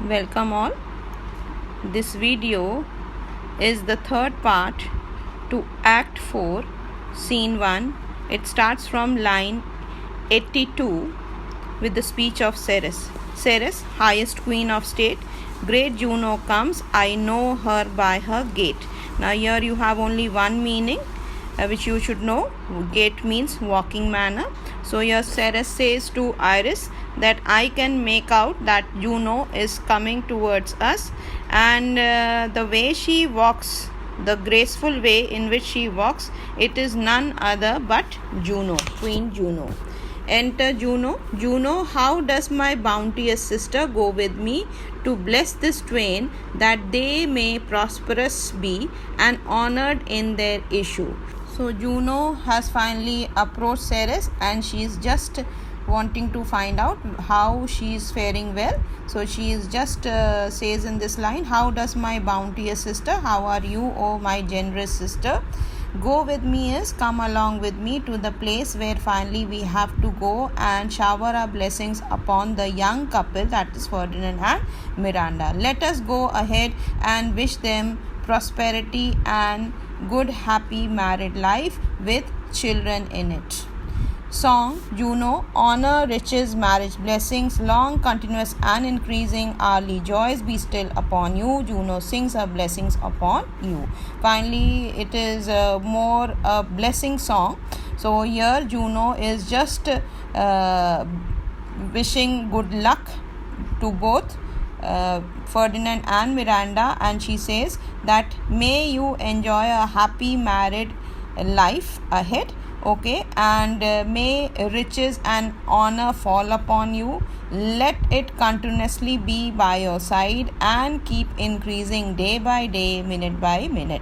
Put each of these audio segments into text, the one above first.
Welcome all. This video is the third part to Act 4, Scene 1. It starts from line 82 with the speech of Ceres. Ceres, highest queen of state, great Juno comes, I know her by her gait. Now here you have only one meaning which you should know. Gait means walking manner. So here Ceres says to Iris that I can make out that Juno is coming towards us, and the way she walks, the graceful way in which she walks, it is none other but Juno, Queen Juno. Enter Juno. Juno, how does my bounteous sister go with me to bless this twain, that they may prosperous be and honored in their issue? So Juno has finally approached Ceres, and she is just wanting to find out how she is faring well. So she is just says in this line, how does my bounteous sister, how are you, oh my generous sister? Go with me is come along with me to the place where finally we have to go and shower our blessings upon the young couple, that is Ferdinand and Miranda. Let us go ahead and wish them prosperity and good happy married life with children in it. Song Juno, honor, riches, marriage blessings, long, continuous and increasing hourly joys be still upon you. Juno sings her blessings upon you. Finally, it is more a blessing song. So here Juno is just wishing good luck to both Ferdinand and Miranda, and she says that may you enjoy a happy married life ahead. Okay, and may riches and honor fall upon you. Let it continuously be by your side and keep increasing day by day, minute by minute.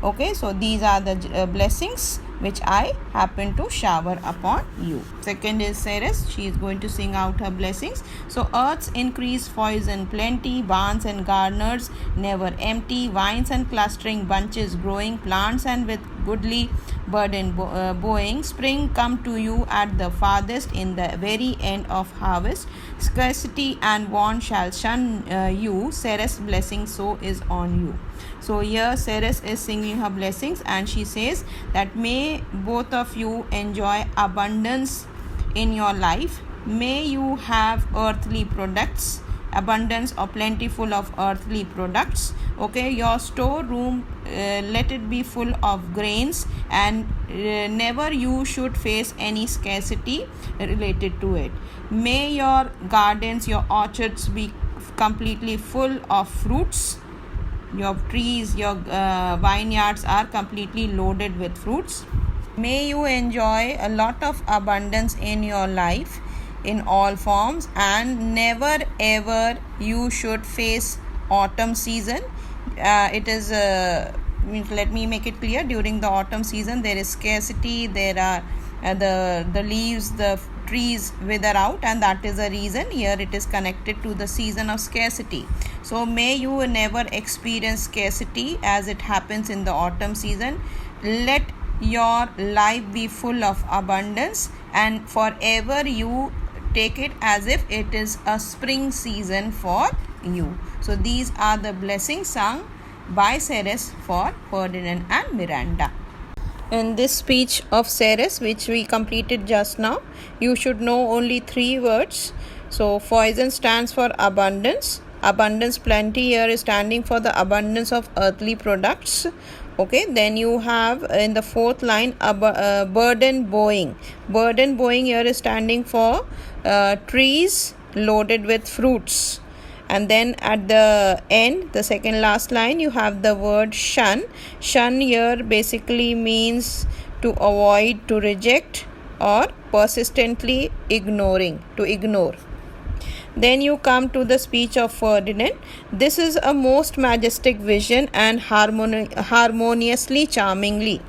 Okay, so these are the blessings which I happen to shower upon you. Second is Ceres. She is going to sing out her blessings. So earth's increase, poison plenty, barns and garners never empty, vines and clustering bunches growing, plants and with goodly burden bowing, spring come to you at the farthest, in the very end of harvest, scarcity and want shall shun you, Ceres' blessing so is on you. So here Ceres is singing her blessings, and she says that may both of you enjoy abundance in your life. May you have earthly products, abundance or plentiful of earthly products. Okay, your storeroom let it be full of grains, and never you should face any scarcity related to it. May your gardens, your orchards be completely full of fruits. Your trees, your vineyards are completely loaded with fruits. May you enjoy a lot of abundance in your life in all forms, and never ever you should face autumn season. It is let me make it clear, during the autumn season there is scarcity, there are the leaves, the trees wither out, and that is the reason here it is connected to the season of scarcity. So may you never experience scarcity as it happens in the autumn season. Let your life be full of abundance, and forever you take it as if it is a spring season for you. So these are the blessings sung by Ceres for Ferdinand and Miranda. In this speech of Ceres, which we completed just now, you should know only 3 words. So poison stands for abundance. Abundance, plenty here is standing for the abundance of earthly products. Okay, then you have in the 4th line burden bowing. Burden bowing here is standing for trees loaded with fruits. And then at the end, the second last line, you have the word shun. Shun here basically means to avoid, to reject, or persistently ignoring, to ignore. Then you come to the speech of Ferdinand. This is a most majestic vision and harmoniously charmingly.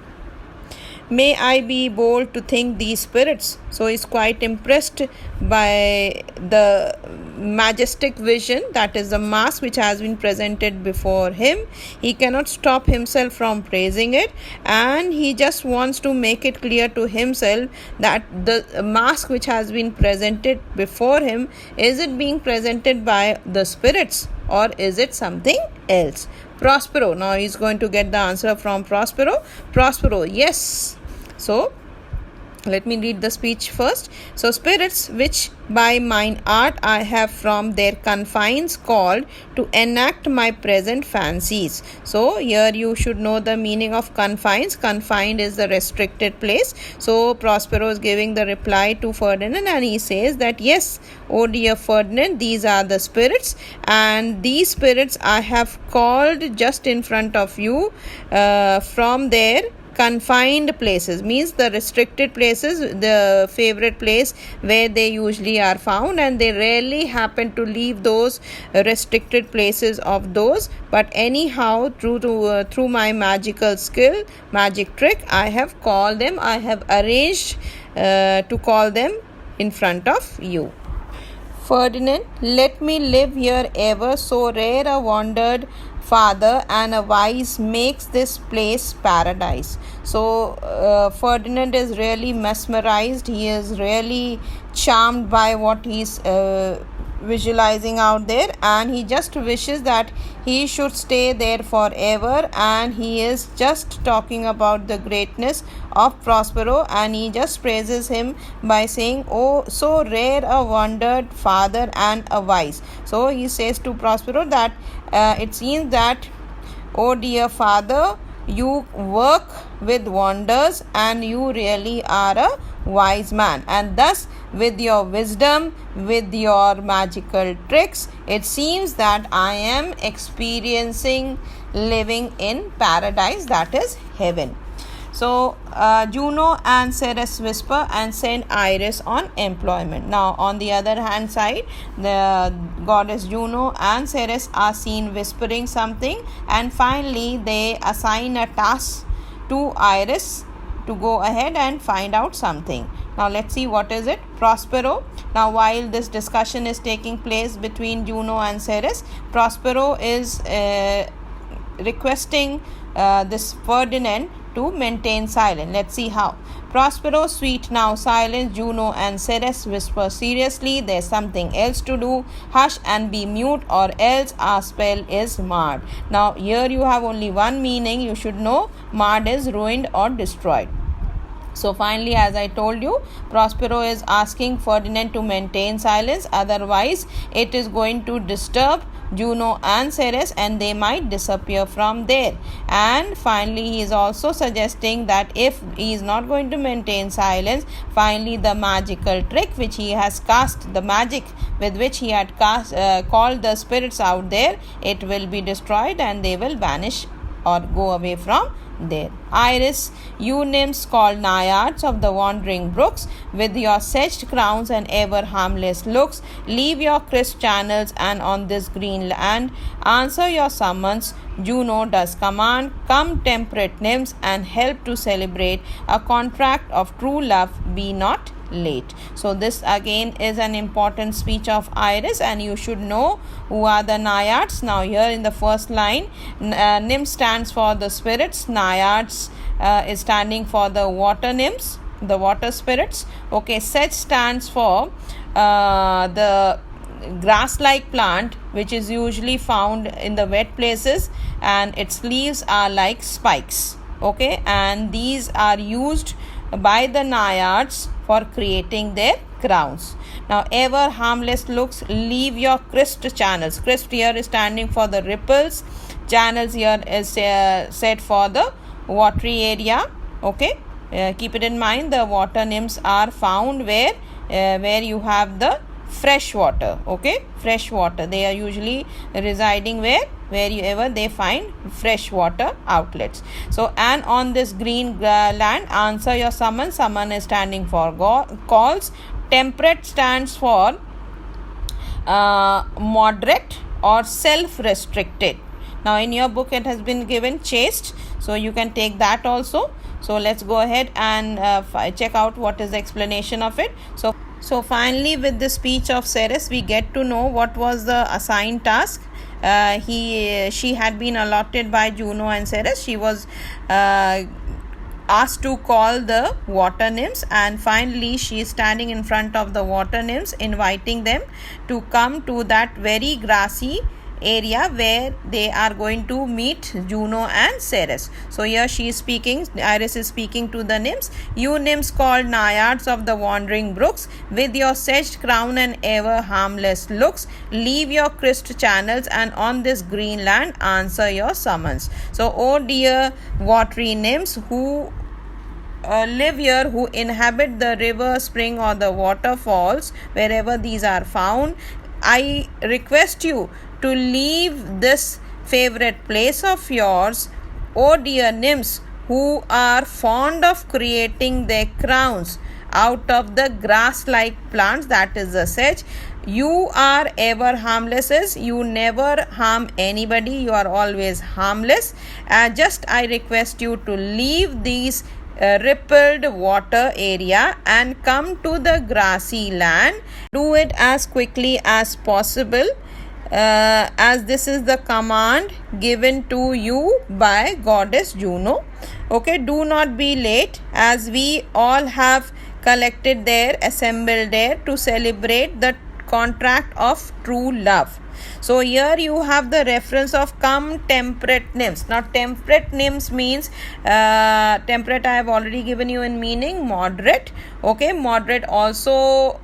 May I be bold to think these spirits. So he's quite impressed by the majestic vision, that is the mask which has been presented before him. He cannot stop himself from praising it, and he just wants to make it clear to himself that the mask which has been presented before him, is it being presented by the spirits or is it something else? Prospero, now he's going to get the answer from Prospero, yes. So let me read the speech first. So, spirits which by mine art I have from their confines called to enact my present fancies. So here you should know the meaning of confines. Confined is the restricted place. So Prospero is giving the reply to Ferdinand, and he says that yes, oh dear Ferdinand, these are the spirits, and these spirits I have called just in front of you from their confined places, means the restricted places, the favorite place where they usually are found, and they rarely happen to leave those restricted places of those. But anyhow, through my magical skill, magic trick, I have called them, I have arranged to call them in front of you. Ferdinand, let me live here ever, so rare a wandered father and a wise makes this place paradise. So Ferdinand is really mesmerized. He is really charmed by what he's visualizing out there, and he just wishes that he should stay there forever. And he is just talking about the greatness of Prospero, and he just praises him by saying, oh, so rare a wandered father and a wise. So he says to Prospero that it seems that, oh dear father, you work with wonders and you really are a wise man, and thus with your wisdom, with your magical tricks, it seems that I am experiencing living in paradise, that is heaven. So Juno and Ceres whisper and send Iris on employment. Now on the other hand side, the goddess Juno and Ceres are seen whispering something, and finally they assign a task to Iris to go ahead and find out something. Now let's see what is it. Prospero. Now while this discussion is taking place between Juno and Ceres, Prospero is requesting this Ferdinand to maintain silence. Let's see how. Prospero, sweet now silence. Juno and Ceres whisper seriously, there's something else to do. Hush and be mute, or else our spell is marred. Now here you have only one meaning. You should know marred is ruined or destroyed. So finally, as I told you, Prospero is asking Ferdinand to maintain silence, otherwise it is going to disturb Juno and Ceres and they might disappear from there. And finally, he is also suggesting that if he is not going to maintain silence, finally the magical trick which he has cast, the magic with which he had called the spirits out there, it will be destroyed and they will vanish or go away from there. Iris, you nymphs called naiads of the wandering brooks, with your sedged crowns and ever harmless looks, leave your crisp channels and on this green land answer your summons. Juno does command, come temperate nymphs and help to celebrate a contract of true love, be not late. So this again is an important speech of Iris, and you should know who are the naiads. Now here in the first line, nymph stands for the spirits, naiads is standing for the water nymphs, the water spirits. Okay, sedge stands for the grass-like plant which is usually found in the wet places, and its leaves are like spikes. Okay, and these are used by the naiads for creating their crowns. Now ever harmless looks, leave your crisp channels. Crisp here is standing for the ripples, channels here is set for the watery area. Okay, keep it in mind, the water nymphs are found where you have the fresh water. Okay, fresh water, they are usually residing wherever they find fresh water outlets. So, and on this green land answer your summons. Summon is standing for calls. Temperate stands for moderate or self-restricted. Now in your book it has been given chaste, so you can take that also. So let's go ahead and check out what is the explanation of it. So finally, with the speech of Ceres, we get to know what was the assigned task. She had been allotted by Juno and Ceres. She was asked to call the water nymphs, and finally she is standing in front of the water nymphs, inviting them to come to that very grassy area where they are going to meet Juno and Ceres. So here she is speaking, Iris is speaking to the nymphs. You nymphs called naiads of the wandering brooks, with your sedged crown and ever harmless looks, leave your crisp channels and on this green land answer your summons. So, oh dear watery nymphs who live here, who inhabit the river, spring or the waterfalls, wherever these are found, I request you to leave this favorite place of yours. Oh dear nymphs who are fond of creating their crowns out of the grass-like plants, that is the sedge. You are ever harmless, is you never harm anybody, you are always harmless. Just I request you to leave these rippled water area and come to the grassy land. Do it as quickly as possible, as this is the command given to you by goddess Juno. Okay, do not be late, as we all have collected there, assembled there to celebrate the contract of true love. So here you have the reference of come temperate nymphs. Now temperate nymphs means temperate I have already given you in meaning moderate. Okay, moderate also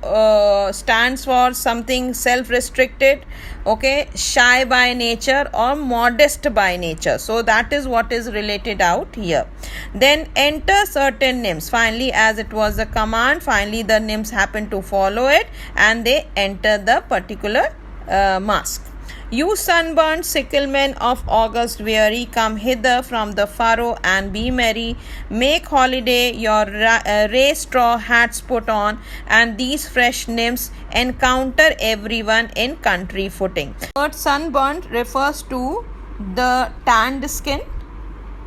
stands for something self-restricted, okay, shy by nature or modest by nature. So that is what is related out here. Then enter certain nymphs. Finally, as it was a command, finally the nymphs happen to follow it and they enter the particular mask. You sunburnt sicklemen of August weary, come hither from the furrow and be merry. Make holiday, your ray straw hats put on, and these fresh nymphs encounter everyone in country footing. The word sunburnt refers to the tanned skin,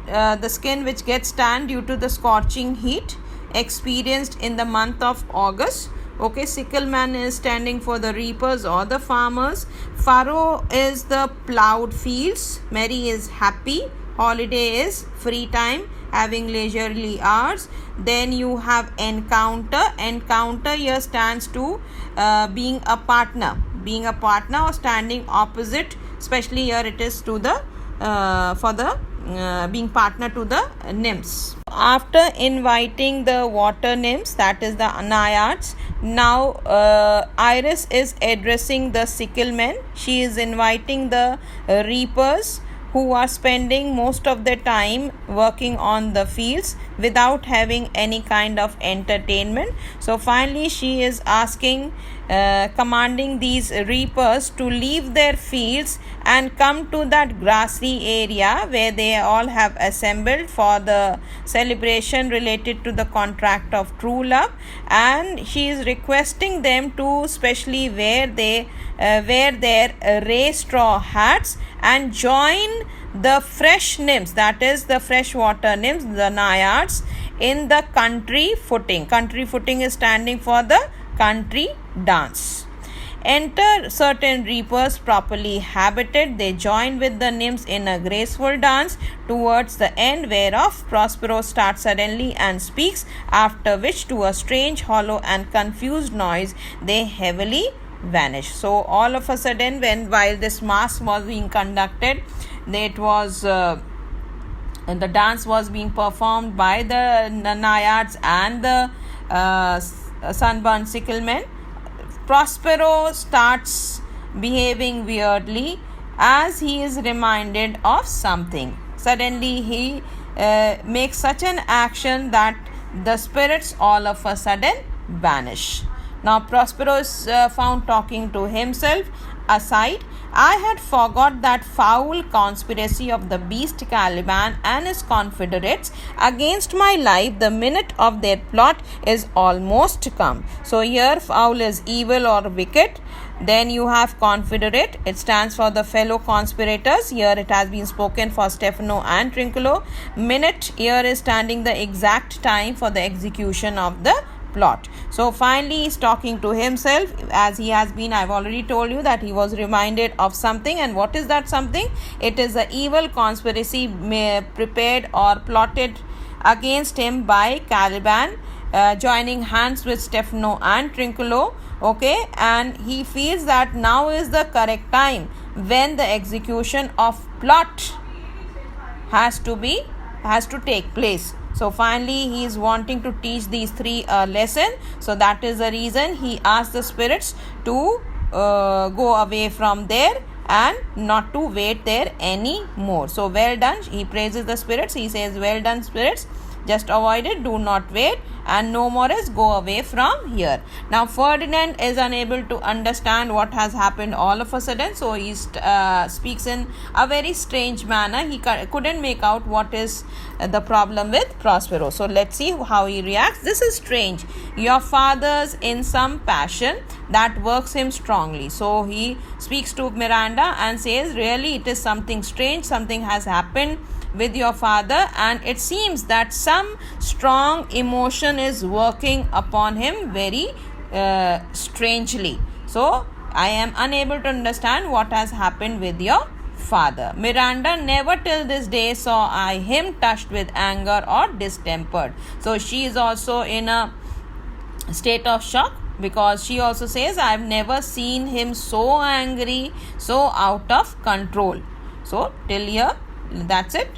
the skin which gets tanned due to the scorching heat experienced in the month of August. Okay, sickleman is standing for the reapers or the farmers. Furrow is the plowed fields. Merry is happy. Holiday is free time, having leisurely hours. Then you have encounter. Encounter here stands to being a partner. Being a partner or standing opposite. Especially here it is to the for the being partner to the nymphs. After inviting the water nymphs, that is the naiads, now Iris is addressing the sicklemen. She is inviting the reapers who are spending most of their time working on the fields without having any kind of entertainment. So finally she is asking, commanding these reapers to leave their fields and come to that grassy area where they all have assembled for the celebration related to the contract of true love, and she is requesting them to specially wear their ray straw hats and join the fresh nymphs, that is the freshwater nymphs, the naiads, in the country footing. Country footing is standing for the country dance. Enter certain reapers properly habited. They join with the nymphs in a graceful dance, towards the end whereof Prospero starts suddenly and speaks, after which to a strange, hollow and confused noise they heavily vanish. So all of a sudden, while this mass was being conducted, it was the dance was being performed by the naiads and the sunburned sicklemen. Prospero starts behaving weirdly as he is reminded of something. Suddenly he makes such an action that the spirits all of a sudden vanish. Now Prospero is found talking to himself aside. I had forgot that foul conspiracy of the beast Caliban and his confederates against my life. The minute of their plot is almost come. So here foul is evil or wicked. Then you have confederate. It stands for the fellow conspirators. Here it has been spoken for Stefano and Trinculo. Minute, here is standing the exact time for the execution of the plot. So finally he's talking to himself, as he has been, I've already told you that he was reminded of something. And what is that something? It is the evil conspiracy prepared or plotted against him by Caliban, joining hands with Stefano and Trinculo. Okay, and he feels that now is the correct time when the execution of plot has to take place. So finally he is wanting to teach these three lessons. So that is the reason he asked the spirits to go away from there and not to wait there anymore. So well done. He praises the spirits. He says, well done spirits, just avoid it, do not wait, and no more is go away from here. Now Ferdinand is unable to understand what has happened all of a sudden, so he speaks in a very strange manner. He couldn't make out what is the problem with Prospero. So let's see how he reacts. This is strange. Your father's in some passion that works him strongly. So he speaks to Miranda and says, really it is something strange, something has happened with your father, and it seems that some strong emotion is working upon him very strangely. So I am unable to understand what has happened with your father. Miranda, never till this day saw I him touched with anger or distempered. So she is also in a state of shock, because she also says, I have never seen him so angry, so out of control. So till here, that's it.